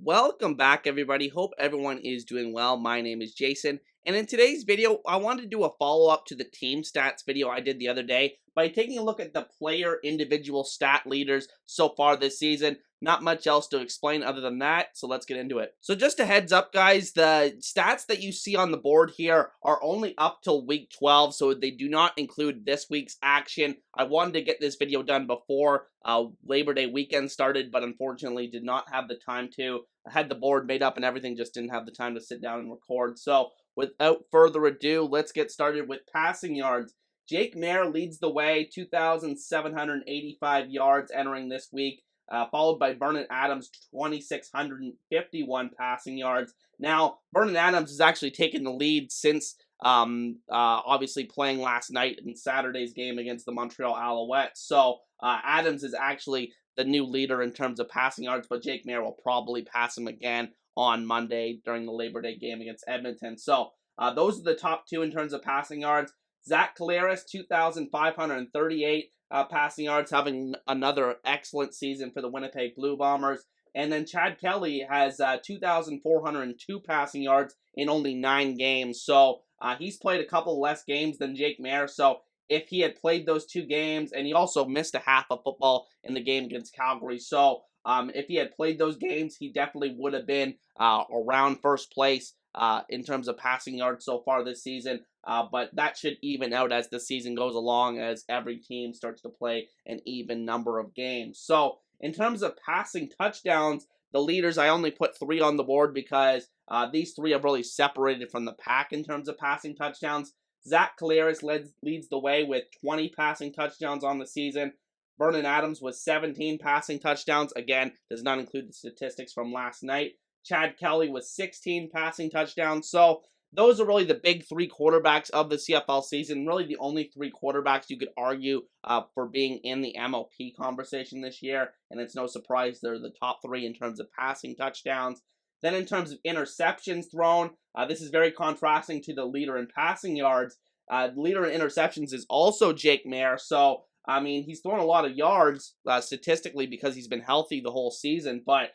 Welcome back, everybody. Hope everyone is doing well. My name is Jason, and in today's video, I wanted to do a follow-up to the team stats video I did the other day by taking a look at the player individual stat leaders so far this season. Not much else to explain other than that, so let's get into it. So just a heads up, guys, the stats that you see on the board here are only up till week 12, so they do not include this week's action. I wanted to get this video done before Labor Day weekend started, but unfortunately did not have the time to. I had the board made up and everything, just didn't have the time to sit down and record. So without further ado, let's get started with passing yards. Jake Maier leads the way, 2,785 yards entering this week. Followed by Vernon Adams, 2,651 passing yards. Now, Vernon Adams has actually taken the lead since obviously playing last night in Saturday's game against the Montreal Alouettes. So, Adams is actually the new leader in terms of passing yards, but Jake Maier will probably pass him again on Monday during the Labor Day game against Edmonton. So, those are the top two in terms of passing yards. Zach Collaros, 2,538 passing yards, having another excellent season for the Winnipeg Blue Bombers. And then Chad Kelly has 2,402 passing yards in only 9 games. So he's played a couple less games than Jake Maier. So if he had played those 2 games, and he also missed a half of football in the game against Calgary. So if he had played those games, he definitely would have been around first place in terms of passing yards so far this season. But that should even out as the season goes along, as every team starts to play an even number of games. So in terms of passing touchdowns, the leaders, I only put 3 on the board because these 3 have really separated from the pack in terms of passing touchdowns. Zach Collaros leads the way with 20 passing touchdowns on the season. Vernon Adams with 17 passing touchdowns. Again, does not include the statistics from last night. Chad Kelly with 16 passing touchdowns. So those are really the big 3 quarterbacks of the CFL season. Really the only 3 quarterbacks you could argue for being in the MLP conversation this year. And it's no surprise they're the top 3 in terms of passing touchdowns. Then in terms of interceptions thrown, this is very contrasting to the leader in passing yards. The leader in interceptions is also Jake Maier. So, I mean, he's thrown a lot of yards statistically because he's been healthy the whole season. But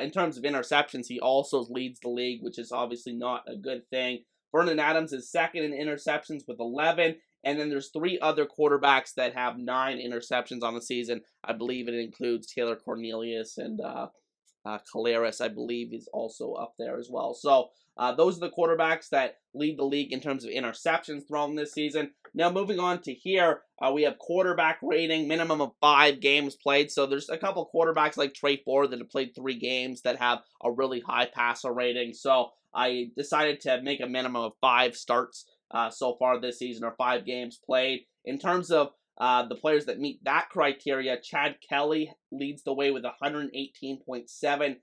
in terms of interceptions, he also leads the league, which is obviously not a good thing. Vernon Adams is second in interceptions with 11, and then there's 3 other quarterbacks that have 9 interceptions on the season. I believe it includes Taylor Cornelius, and Collaros, I believe, is also up there as well. So those are the quarterbacks that lead the league in terms of interceptions thrown this season. Now moving on to here, we have quarterback rating, minimum of 5 games played. So there's a couple quarterbacks like Trey Ford that have played 3 games that have a really high passer rating. So I decided to make a minimum of 5 starts so far this season, or 5 games played. In terms of the players that meet that criteria, Chad Kelly leads the way with 118.7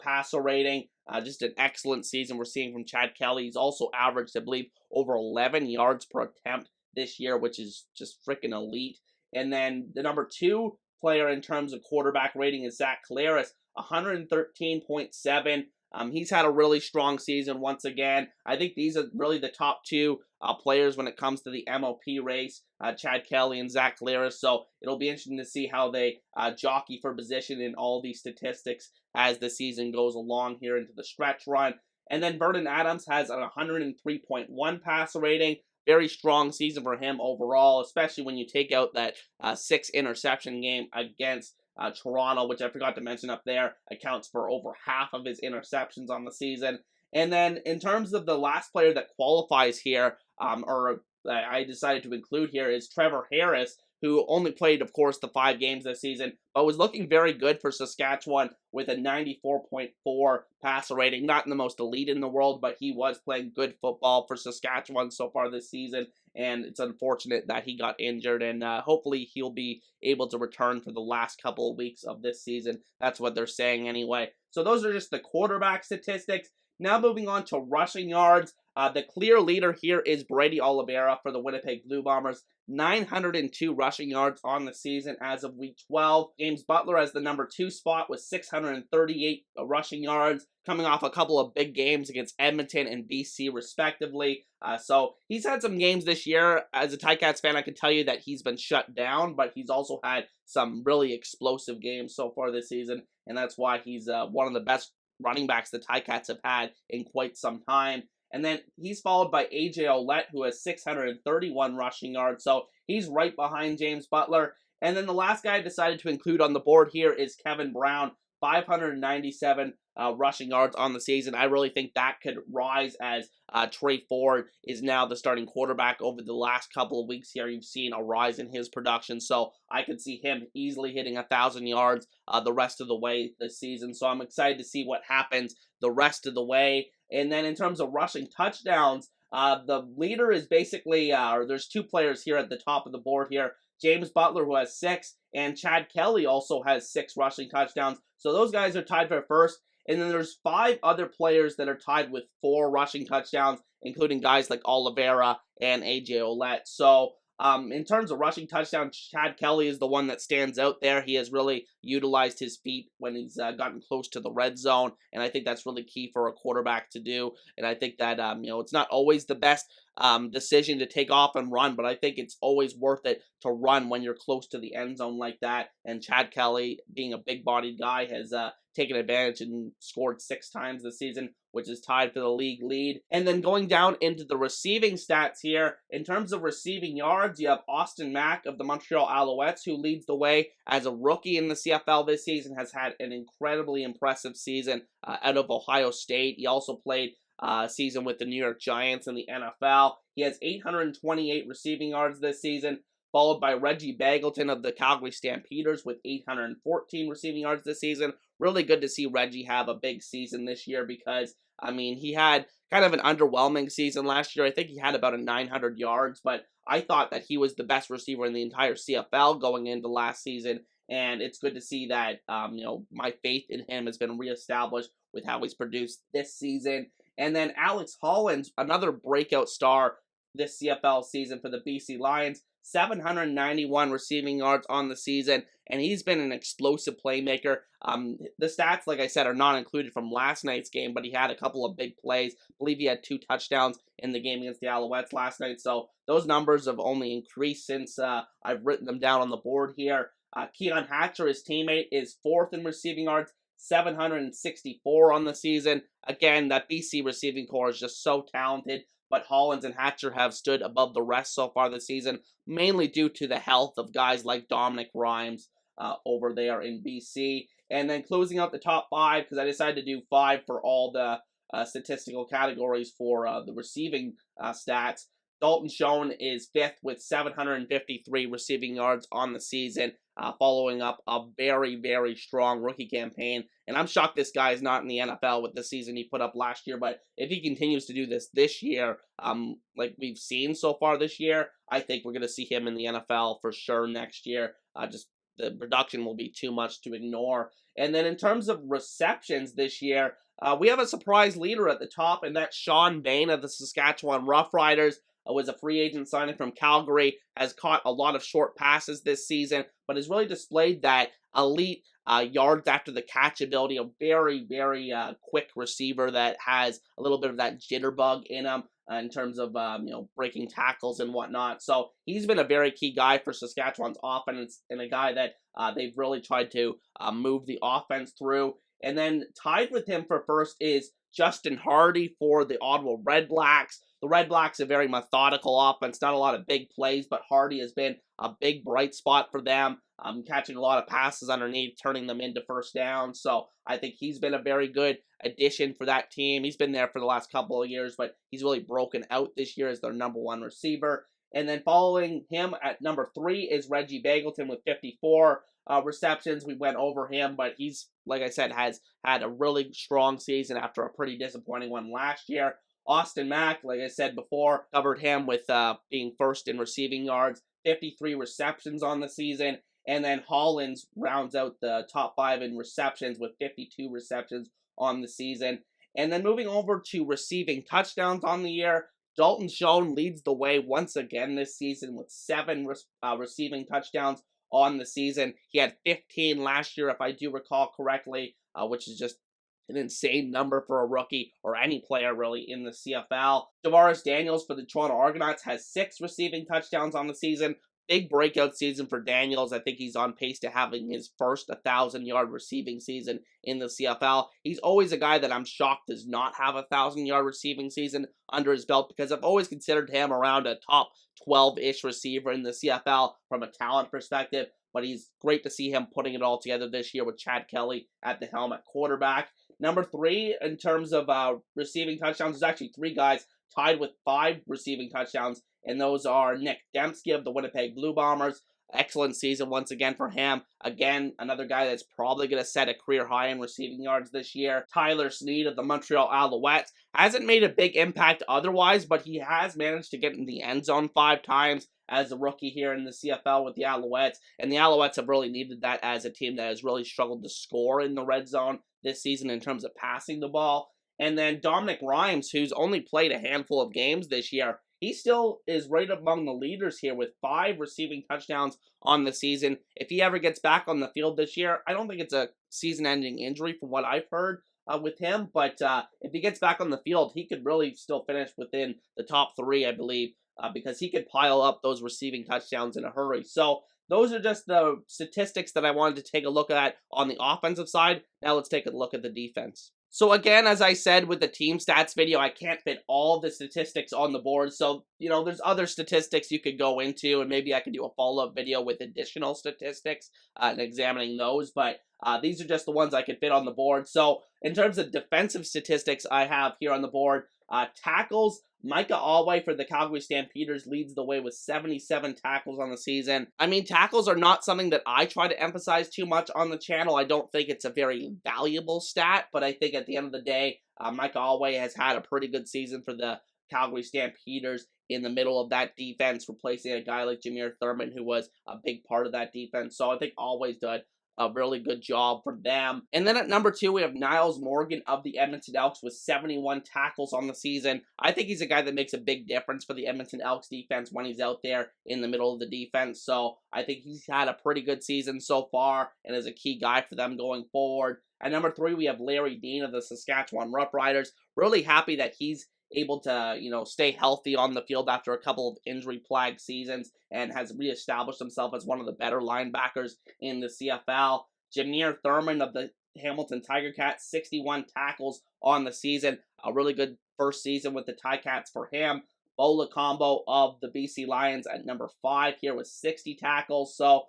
passer rating. Just an excellent season we're seeing from Chad Kelly. He's also averaged, I believe, over 11 yards per attempt this year, which is just freaking elite. And then the number 2 player in terms of quarterback rating is Zach Collaros, 113.7. He's had a really strong season once again. I think these are really the top 2 players when it comes to the MLP race, Chad Kelly and Zach Collaros. So it'll be interesting to see how they jockey for position in all these statistics as the season goes along here into the stretch run. And then Vernon Adams has a 103.1 passer rating. Very strong season for him overall, especially when you take out that 6 interception game against Toronto, which I forgot to mention up there, accounts for over half of his interceptions on the season. And then in terms of the last player that qualifies here, I decided to include here, is Trevor Harris, who only played, of course, the 5 games this season, but was looking very good for Saskatchewan with a 94.4 passer rating. Not in the most elite in the world, but he was playing good football for Saskatchewan so far this season, and it's unfortunate that he got injured, and hopefully he'll be able to return for the last couple of weeks of this season. That's what they're saying anyway. So those are just the quarterback statistics. Now moving on to rushing yards. The clear leader here is Brady Oliveira for the Winnipeg Blue Bombers. 902 rushing yards on the season as of week 12. James Butler has the number 2 spot with 638 rushing yards, coming off a couple of big games against Edmonton and BC respectively. So he's had some games this year. As a Ticats fan, I can tell you that he's been shut down, but he's also had some really explosive games so far this season, and that's why he's one of the best running backs the Ticats have had in quite some time. And then he's followed by AJ Ouellette, who has 631 rushing yards. So he's right behind James Butler. And then the last guy I decided to include on the board here is Kevin Brown, 597 rushing yards on the season. I really think that could rise as Trey Ford is now the starting quarterback. Over the last couple of weeks here, you've seen a rise in his production. So I could see him easily hitting 1,000 yards the rest of the way this season. So I'm excited to see what happens the rest of the way. And then in terms of rushing touchdowns, the leader is basically, or there's two players here at the top of the board here. James Butler, who has 6, and Chad Kelly also has 6 rushing touchdowns. So those guys are tied for first. And then there's 5 other players that are tied with 4 rushing touchdowns, including guys like Oliveira and AJ Ouellette. So in terms of rushing touchdowns, Chad Kelly is the one that stands out there. He has really utilized his feet when he's gotten close to the red zone, and I think that's really key for a quarterback to do. And I think that it's not always the best decision to take off and run, but I think it's always worth it to run when you're close to the end zone like that. And Chad Kelly, being a big-bodied guy, has taken advantage and scored 6 times this season, which is tied for the league lead. And then going down into the receiving stats here, in terms of receiving yards, you have Austin Mack of the Montreal Alouettes, who leads the way as a rookie in the CFL this season, has had an incredibly impressive season out of Ohio State. He also played season with the New York Giants in the NFL. He has 828 receiving yards this season, followed by Reggie Bagleton of the Calgary Stampeders with 814 receiving yards this season. Really good to see Reggie have a big season this year because, I mean, he had kind of an underwhelming season last year. I think he had about 900 yards, but I thought that he was the best receiver in the entire CFL going into last season, and it's good to see that, my faith in him has been reestablished with how he's produced this season. And then Alex Hollins, another breakout star this CFL season for the BC Lions, 791 receiving yards on the season, and he's been an explosive playmaker. The stats, like I said, are not included from last night's game, but he had a couple of big plays. I believe he had 2 touchdowns in the game against the Alouettes last night, so those numbers have only increased since I've written them down on the board here. Keon Hatcher, his teammate, is 4th in receiving yards, 764 on the season. Again, that BC receiving core is just so talented, but Hollins and Hatcher have stood above the rest so far this season, mainly due to the health of guys like Dominic Rhymes over there in BC. And then closing out the top 5, because I decided to do 5 for all the statistical categories for the receiving stats. Dalton Schoen is 5th with 753 receiving yards on the season, following up a very, very strong rookie campaign. And I'm shocked this guy is not in the NFL with the season he put up last year, but if he continues to do this year, like we've seen so far this year, I think we're going to see him in the NFL for sure next year. Just the production will be too much to ignore. And then in terms of receptions this year, we have a surprise leader at the top, and that's Sean Bain of the Saskatchewan Roughriders. Was a free agent signing from Calgary, has caught a lot of short passes this season, but has really displayed that elite yards after the catch ability. A very, very quick receiver that has a little bit of that jitterbug in him in terms of breaking tackles and whatnot. So he's been a very key guy for Saskatchewan's offense, and a guy that they've really tried to move the offense through. And then tied with him for first is Justin Hardy for the Ottawa Red Blacks. The Red Blacks, a very methodical offense, not a lot of big plays, but Hardy has been a big bright spot for them, catching a lot of passes underneath, turning them into first down. So I think he's been a very good addition for that team. He's been there for the last couple of years, but he's really broken out this year as their number 1 receiver. And then following him at number 3 is Reggie Bagleton with 54 receptions. We went over him, but he's, like I said, has had a really strong season after a pretty disappointing one last year. Austin Mack, like I said before, covered him with being first in receiving yards, 53 receptions on the season. And then Hollins rounds out the top 5 in receptions with 52 receptions on the season. And then moving over to receiving touchdowns on the year, Dalton Schoen leads the way once again this season with 7 receiving touchdowns on the season. He had 15 last year, if I do recall correctly, which is just an insane number for a rookie or any player really in the CFL. Tavares Daniels for the Toronto Argonauts has 6 receiving touchdowns on the season, big breakout season for Daniels. I think he's on pace to having his first 1,000-yard receiving season in the CFL. He's always a guy that I'm shocked does not have a 1,000-yard receiving season under his belt, because I've always considered him around a top 12-ish receiver in the CFL from a talent perspective. But he's great to see him putting it all together this year with Chad Kelly at the helm at quarterback. Number 3 in terms of receiving touchdowns, there's actually 3 guys tied with 5 receiving touchdowns, and those are Nick Dembski of the Winnipeg Blue Bombers. Excellent season once again for him. Again, another guy that's probably going to set a career high in receiving yards this year. Tyler Snead of the Montreal Alouettes hasn't made a big impact otherwise, but he has managed to get in the end zone 5 times as a rookie here in the CFL with the Alouettes, and the Alouettes have really needed that as a team that has really struggled to score in the red zone this season in terms of passing the ball. And then Dominic Rhymes, who's only played a handful of games this year, he still is right among the leaders here with 5 receiving touchdowns on the season. If he ever gets back on the field this year, I don't think it's a season-ending injury from what I've heard with him, but if he gets back on the field, he could really still finish within the top 3, I believe, because he could pile up those receiving touchdowns in a hurry. So those are just the statistics that I wanted to take a look at on the offensive side. Now let's take a look at the defense. So again, as I said with the team stats video, I can't fit all of the statistics on the board. So, there's other statistics you could go into, and maybe I could do a follow-up video with additional statistics and examining those. But these are just the ones I could fit on the board. So in terms of defensive statistics I have here on the board, tackles, Micah Alway for the Calgary Stampeders leads the way with 77 tackles on the season. I mean, tackles are not something that I try to emphasize too much on the channel. I don't think it's a very valuable stat, but I think at the end of the day, Micah Alway has had a pretty good season for the Calgary Stampeders in the middle of that defense, replacing a guy like Jameer Thurman, who was a big part of that defense. So I think Alway's done a really good job for them. And then at number 2, we have Niles Morgan of the Edmonton Elks with 71 tackles on the season. I think he's a guy that makes a big difference for the Edmonton Elks defense when he's out there in the middle of the defense. So I think he's had a pretty good season so far and is a key guy for them going forward. At number 3, we have Larry Dean of the Saskatchewan Roughriders. Really happy that he's able to, stay healthy on the field after a couple of injury-plagued seasons and has reestablished himself as one of the better linebackers in the CFL. Jameer Thurman of the Hamilton Tiger Cats, 61 tackles on the season. A really good first season with the Ticats for him. Bo Lacombo of the BC Lions at number 5 here with 60 tackles. So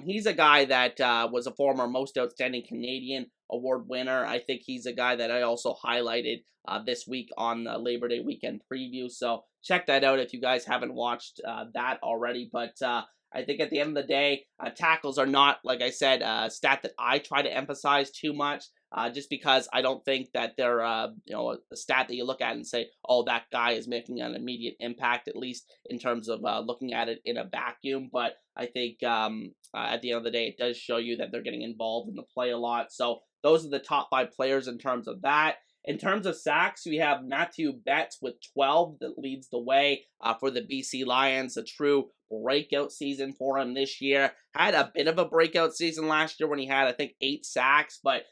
he's a guy that was a former Most Outstanding Canadian Award winner. I think he's a guy that I also highlighted this week on the Labor Day weekend preview. So check that out if you guys haven't watched that already. But I think at the end of the day, tackles are not, like I said, a stat that I try to emphasize too much. Just because I don't think that they're, a stat that you look at and say, oh, that guy is making an immediate impact, at least in terms of looking at it in a vacuum. But I think at the end of the day, it does show you that they're getting involved in the play a lot. So those are the top 5 players in terms of that. In terms of sacks, we have Matthew Betts with 12 that leads the way for the BC Lions. A true breakout season for him this year. Had a bit of a breakout season last year when he had, I think, 8 sacks, but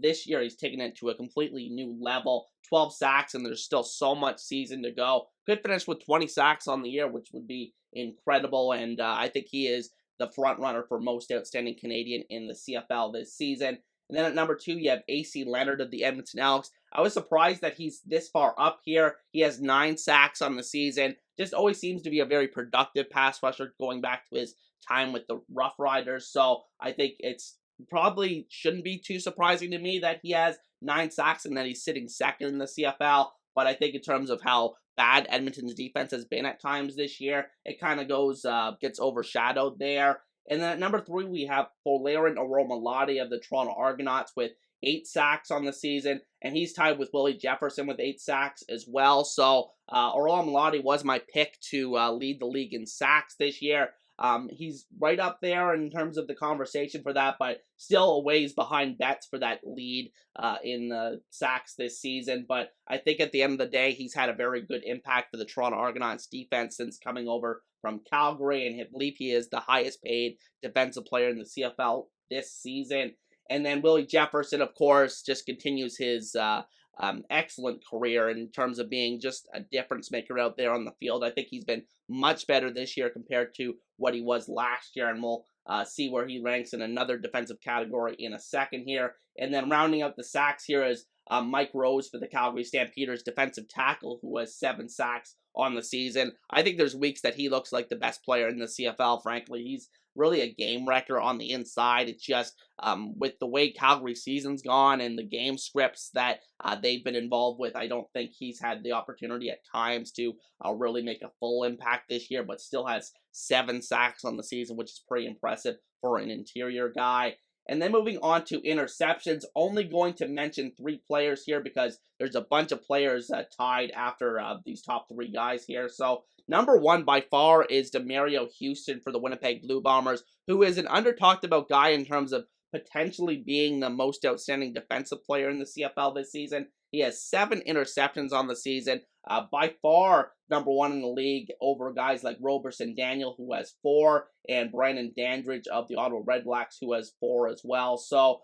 this year he's taken it to a completely new level. 12 sacks, and there's still so much season to go. Could finish with 20 sacks on the year, which would be incredible, and I think he is the front runner for Most Outstanding Canadian in the CFL this season. And then at number 2, you have AC Leonard of the Edmonton Elks. I was surprised that he's this far up here. He has 9 sacks on the season. Just always seems to be a very productive pass rusher going back to his time with the Rough Riders. So I think it's probably shouldn't be too surprising to me that he has 9 sacks and that he's sitting second in the CFL. But I think in terms of how bad Edmonton's defense has been at times this year, it kind of gets overshadowed there. And then at number 3, we have Folarin Oromalati of the Toronto Argonauts with 8 sacks on the season, and he's tied with Willie Jefferson with 8 sacks as well. So Oromalati was my pick to lead the league in sacks this year. He's right up there in terms of the conversation for that, but still a ways behind Betts for that lead in the sacks this season. But I think at the end of the day, he's had a very good impact for the Toronto Argonauts defense since coming over from Calgary, and I believe he is the highest paid defensive player in the CFL this season. And then Willie Jefferson, of course, just continues his excellent career in terms of being just a difference maker out there on the field. I think he's been much better this year compared to what he was last year, and we'll see where he ranks in another defensive category in a second here. And then rounding out the sacks here is Mike Rose for the Calgary Stampeders, defensive tackle, who has 7 sacks on the season. I think there's weeks that he looks like the best player in the CFL, frankly. He's really a game wrecker on the inside. It's just with the way Calgary season's gone and the game scripts that they've been involved with, I don't think he's had the opportunity at times to really make a full impact this year, but still has 7 sacks on the season, which is pretty impressive for an interior guy. And then moving on to interceptions, only going to mention 3 players here because there's a bunch of players tied after these top 3 guys here. So number 1 by far is Demario Houston for the Winnipeg Blue Bombers, who is an under-talked about guy in terms of potentially being the most outstanding defensive player in the CFL this season. He has 7 interceptions on the season, by far number 1 in the league over guys like Roberson Daniel, who has 4, and Brandon Dandridge of the Ottawa Redblacks, who has 4 as well. So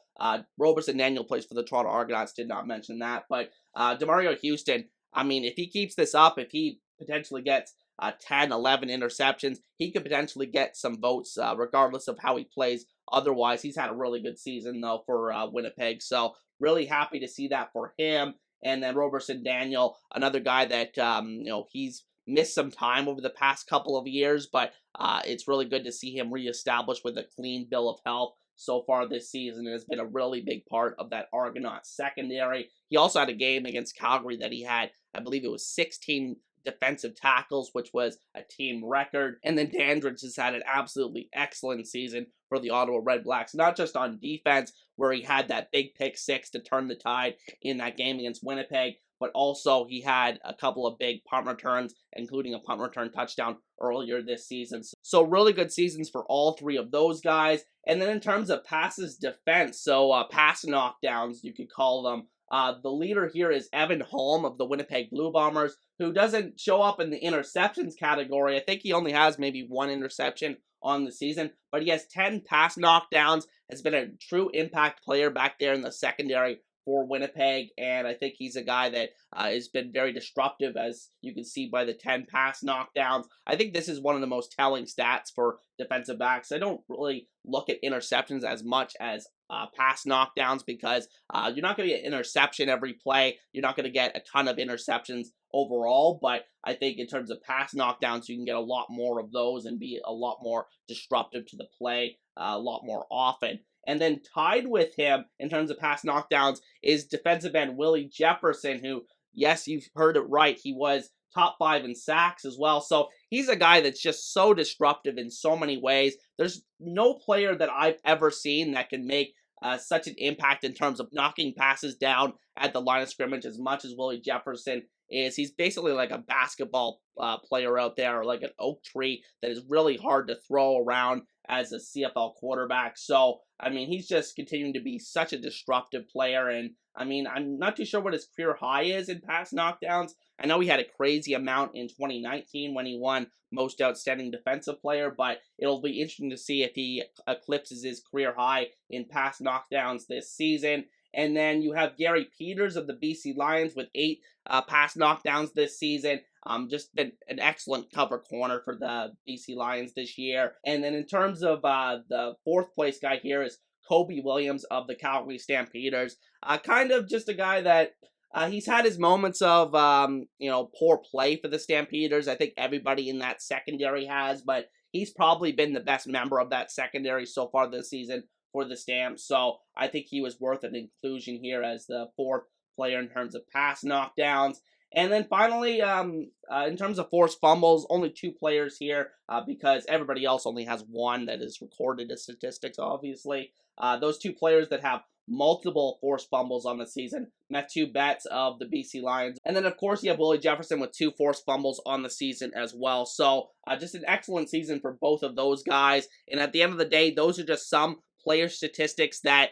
Roberson Daniel plays for the Toronto Argonauts, did not mention that. But Demario Houston, I mean, if he keeps this up, if he potentially gets 10, 11 interceptions, he could potentially get some votes regardless of how he plays. Otherwise, he's had a really good season, though, for Winnipeg. So really happy to see that for him. And then Roberson Daniel, another guy that, he's missed some time over the past couple of years, but it's really good to see him reestablished with a clean bill of health so far this season. It has been a really big part of that Argonauts secondary. He also had a game against Calgary that he had, I believe it was 16 defensive tackles, which was a team record. And then Dandridge has had an absolutely excellent season for the Ottawa Redblacks, not just on defense, where he had that big pick 6 to turn the tide in that game against Winnipeg, but also he had a couple of big punt returns, including a punt return touchdown earlier this season. So really good seasons for all 3 of those guys. And then in terms of passes defense, so pass knockdowns, you could call them, the leader here is Evan Holm of the Winnipeg Blue Bombers, who doesn't show up in the interceptions category. I think he only has maybe 1 interception on the season, but he has 10 pass knockdowns, has been a true impact player back there in the secondary for Winnipeg, and I think he's a guy that has been very disruptive, as you can see by the 10 pass knockdowns. I think this is one of the most telling stats for defensive backs. I don't really look at interceptions as much as pass knockdowns because you're not going to get an interception every play. You're not going to get a ton of interceptions overall, but I think in terms of pass knockdowns, you can get a lot more of those and be a lot more disruptive to the play a lot more often. And then tied with him in terms of pass knockdowns is defensive end Willie Jefferson, who, yes, you've heard it right, he was top 5 in sacks as well. So he's a guy that's just so disruptive in so many ways. There's no player that I've ever seen that can make such an impact in terms of knocking passes down at the line of scrimmage as much as Willie Jefferson is. He's basically like a basketball player out there, or like an oak tree that is really hard to throw around as a CFL quarterback. So, I mean, he's just continuing to be such a disruptive player. And, I mean, I'm not too sure what his career high is in pass knockdowns. I know he had a crazy amount in 2019 when he won Most Outstanding Defensive Player, but it'll be interesting to see if he eclipses his career high in pass knockdowns this season. And then you have Gary Peters of the BC Lions with 8 pass knockdowns this season. Just been an excellent cover corner for the BC Lions this year. And then in terms of the 4th place guy here is Kobe Williams of the Calgary Stampeders. Kind of just a guy that he's had his moments of, poor play for the Stampeders. I think everybody in that secondary has, but he's probably been the best member of that secondary so far this season for the Stamps. So I think he was worth an inclusion here as the 4th player in terms of pass knockdowns. And then finally, in terms of forced fumbles, only 2 players here because everybody else only has 1 that is recorded as statistics, obviously. Those 2 players that have multiple forced fumbles on the season, Matthew Betts of the BC Lions. And then, of course, you have Willie Jefferson with 2 forced fumbles on the season as well. So just an excellent season for both of those guys. And at the end of the day, those are just some player statistics that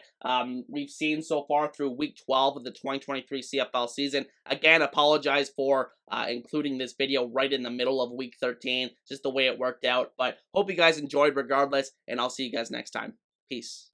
we've seen so far through week 12 of the 2023 CFL season. Again, apologize for including this video right in the middle of week 13, just the way it worked out. But hope you guys enjoyed regardless, and I'll see you guys next time. Peace.